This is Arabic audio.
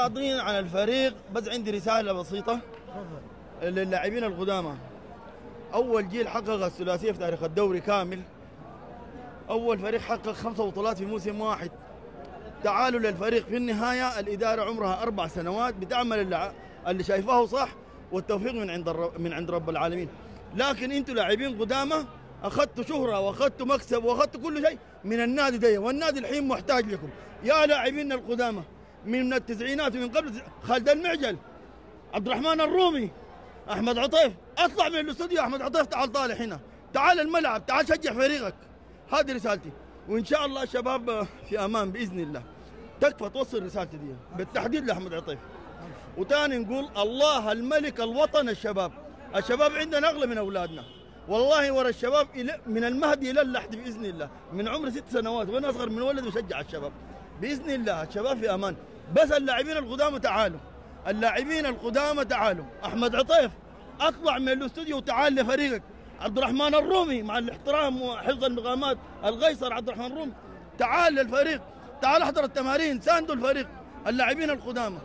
راضين عن الفريق، بس عندي رسالة بسيطة للاعبين القدامى. أول جيل حقق الثلاثية في تاريخ الدوري كامل، أول فريق حقق 5 بطولات في موسم واحد. تعالوا للفريق في النهاية، الإدارة عمرها 4 سنوات بتعمل اللي شايفاه صح، والتوفيق من عند رب العالمين. لكن انتوا لاعبين قدامى اخذتوا شهرة واخذتوا مكسب واخذتوا كل شيء من النادي ده، والنادي الحين محتاج لكم يا لاعبين القدامى من التسعينات ومن قبل. خالد المعجل، عبد الرحمن الرومي، احمد عطيف. اطلع من الاستوديو احمد عطيف، تعال طالع هنا، تعال الملعب، تعال شجع فريقك. هذه رسالتي، وان شاء الله الشباب في امان باذن الله. تكفى توصل رسالتي دي بالتحديد لاحمد عطيف. وتاني نقول الله الملك الوطن الشباب عندنا اغلى من اولادنا والله. ورا الشباب من المهدي الى اللحد باذن الله. من عمر 6 سنوات وانا اصغر من ولد بشجع الشباب باذن الله. الشباب في امان. بس اللاعبين القدامى تعالوا، اللاعبين القدامى تعالوا. احمد عطيف اطلع من الاستوديو وتعال لفريقك. عبد الرحمن الرومي مع الاحترام وحفظ المقامات، القيصر عبد الرحمن الرومي، تعال للفريق، تعال احضر التمارين، ساندوا الفريق. اللاعبين القدامى